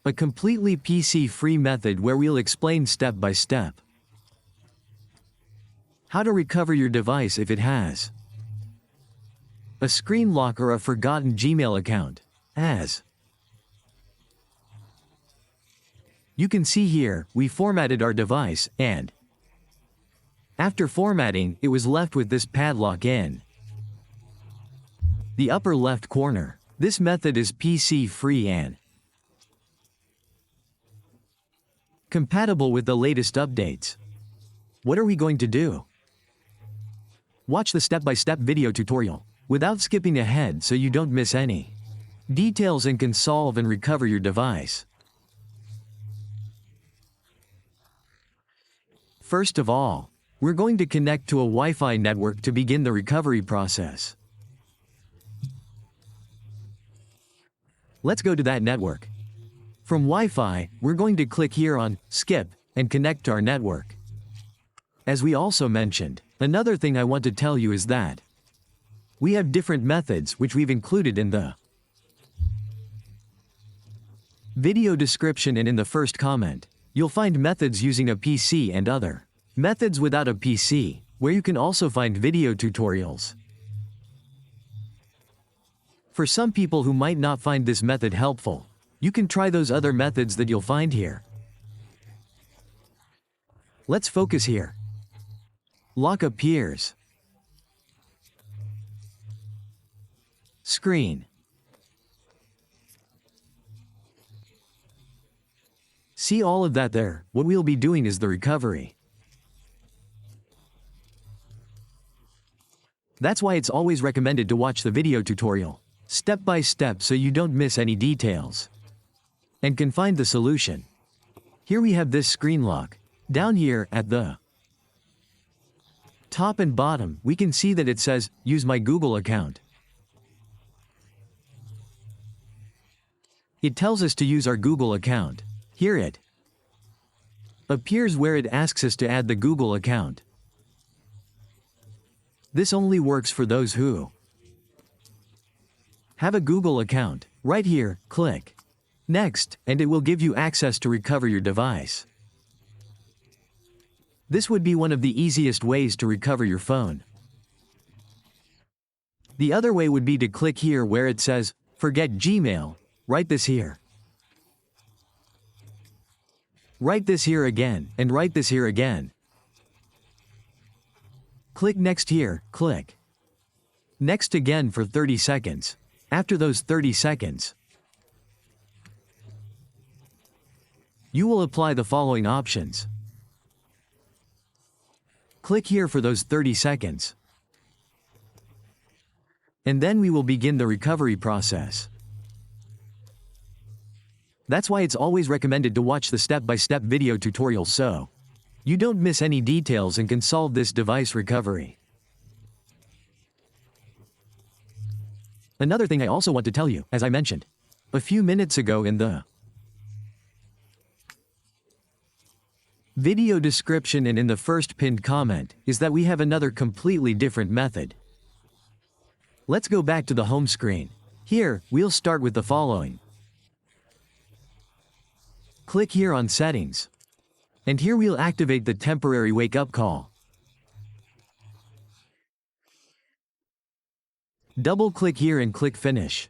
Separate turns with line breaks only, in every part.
A completely PC-free method where we'll explain step by step how to recover your device if it has a screen lock or a forgotten Gmail account. As you can see here, we formatted our device, and after formatting, it was left with this padlock in the upper left corner. This method is PC-free and compatible with the latest updates. What are we going to do? Watch the step-by-step video tutorial without skipping ahead so you don't miss any details and can solve and recover your device. First of all, we're going to connect to a Wi-Fi network to begin the recovery process. Let's go to that network. From Wi-Fi, we're going to click here on Skip and connect to our network. As we also mentioned, another thing I want to tell you is that we have different methods which we've included in the video description, and in the first comment, you'll find methods using a PC and other methods without a PC, where you can also find video tutorials. For some people who might not find this method helpful, you can try those other methods that you'll find here. Let's focus here. Lock appears. Screen. See all of that there? What we'll be doing is the recovery. That's why it's always recommended to watch the video tutorial step by step so you don't miss any details and can find the solution. Here we have this screen lock. Down here at the top and bottom, we can see that it says, use my Google account. It tells us to use our Google account. Here it appears where it asks us to add the Google account. This only works for those who have a Google account. Right here, click Next, and it will give you access to recover your device. This would be one of the easiest ways to recover your phone. The other way would be to click here where it says, Forget Gmail. Write this here. Write this here again, and write this here again. Click Next here, click Next again for 30 seconds. After those 30 seconds, you will apply the following options. Click here for those 30 seconds. And then we will begin the recovery process. That's why it's always recommended to watch the step-by-step video tutorial so you don't miss any details and can solve this device recovery. Another thing I also want to tell you, as I mentioned a few minutes ago in the video description and in the first pinned comment, is that we have another completely different method. Let's go back to the home screen. Here, we'll start with the following. Click here on Settings. And here we'll activate the temporary wake-up call. Double-click here and click Finish.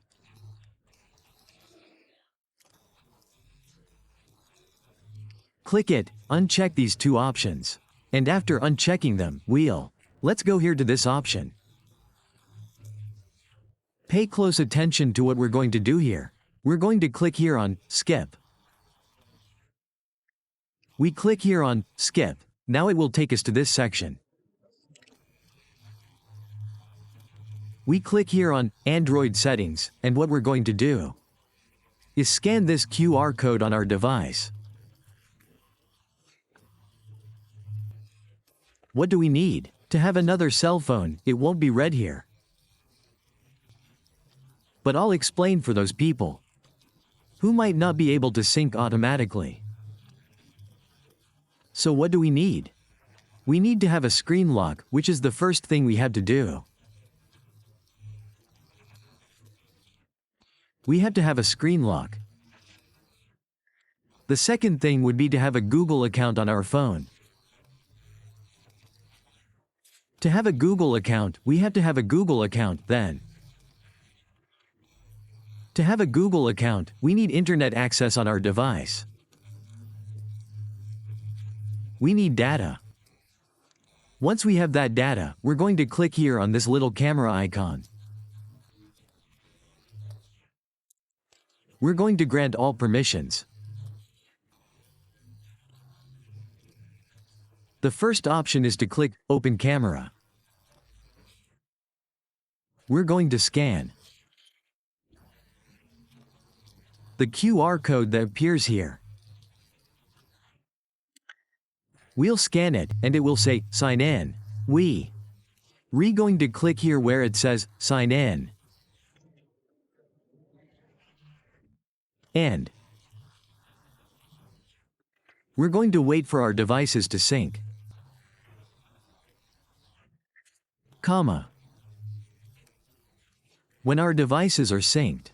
Click it, uncheck these two options. And after unchecking them, let's go here to this option. Pay close attention to what we're going to do here. We're going to click here on Skip. We click here on Skip. Now it will take us to this section. We click here on Android Settings, and what we're going to do is scan this QR code on our device. What do we need? To have another cell phone, it won't be read here. But I'll explain for those people who might not be able to sync automatically. So what do we need? We need to have a screen lock, which is the first thing we have to do. We have to have a screen lock. The second thing would be to have a Google account on our phone. To have a Google account, we have to have a Google account then. To have a Google account, we need internet access on our device. We need data. Once we have that data, we're going to click here on this little camera icon. We're going to grant all permissions. The first option is to click Open Camera. We're going to scan the QR code that appears here. We'll scan it, and it will say, Sign in. We're going to click here where it says, Sign in. And we're going to wait for our devices to sync. Comma. When our devices are synced,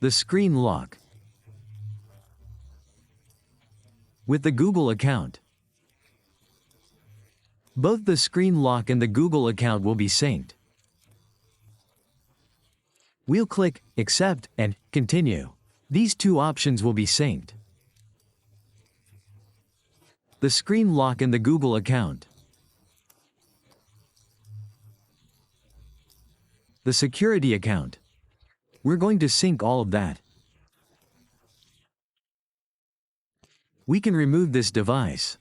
the screen lock with the Google account. Both the screen lock and the Google account will be synced. We'll click Accept and Continue. These two options will be synced. The screen lock and the Google account. The security account. We're going to sync all of that. We can remove this device.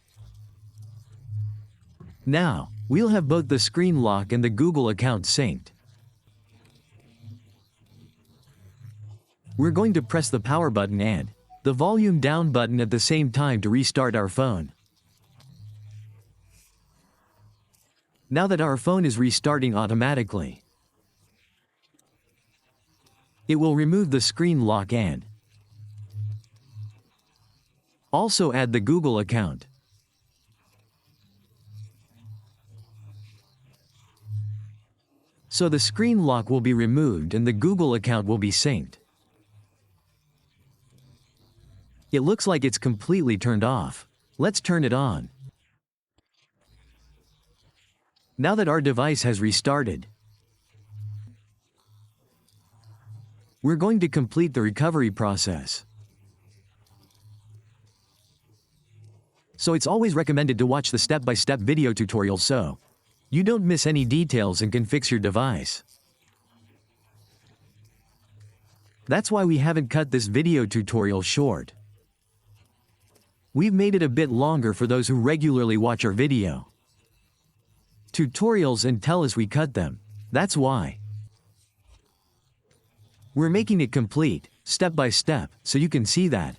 Now, we'll have both the screen lock and the Google account synced. We're going to press the power button and the volume down button at the same time to restart our phone. Now that our phone is restarting automatically, it will remove the screen lock and also add the Google account. So the screen lock will be removed and the Google account will be synced. It looks like it's completely turned off. Let's turn it on. Now that our device has restarted, we're going to complete the recovery process. So it's always recommended to watch the step-by-step video tutorial so you don't miss any details and can fix your device. That's why we haven't cut this video tutorial short. We've made it a bit longer for those who regularly watch our video tutorials and tell us we cut them. That's why. We're making it complete, step by step, so you can see that.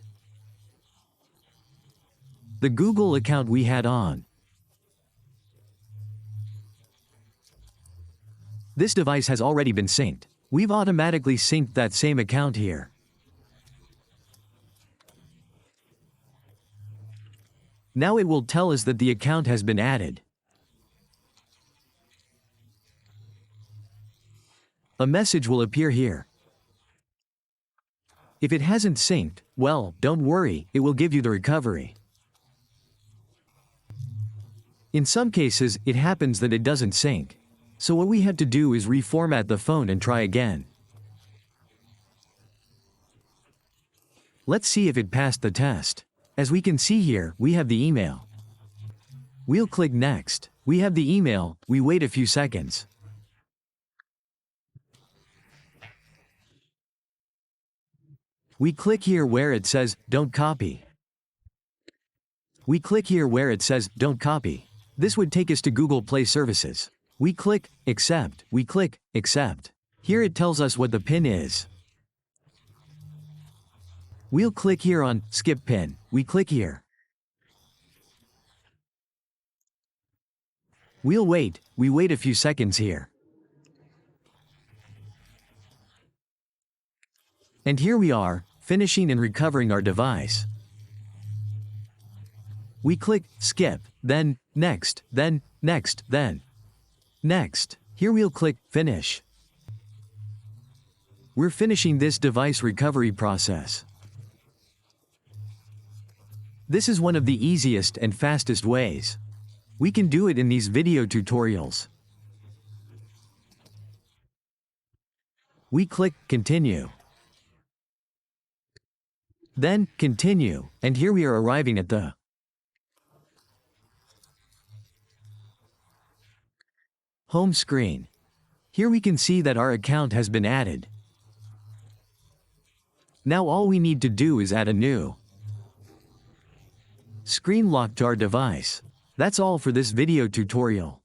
The Google account we had on. This device has already been synced. We've automatically synced that same account here. Now it will tell us that the account has been added. A message will appear here. If it hasn't synced, well, don't worry, it will give you the recovery. In some cases, it happens that it doesn't sync. So what we have to do is reformat the phone and try again. Let's see if it passed the test. As we can see here, we have the email. We'll click Next. We have the email, we wait a few seconds. We click here where it says, Don't copy. We click here where it says, Don't copy. This would take us to Google Play Services. We click Accept. We click Accept. Here it tells us what the PIN is. We'll click here on Skip PIN. We click here. We'll wait. We wait a few seconds here. And here we are, finishing and recovering our device. We click Skip, then Next, then Next, then Next. Here we'll click Finish. We're finishing this device recovery process. This is one of the easiest and fastest ways. We can do it in these video tutorials. We click Continue. Then, Continue, and here we are arriving at the home screen. Here we can see that our account has been added. Now all we need to do is add a new screen lock to our device. That's all for this video tutorial.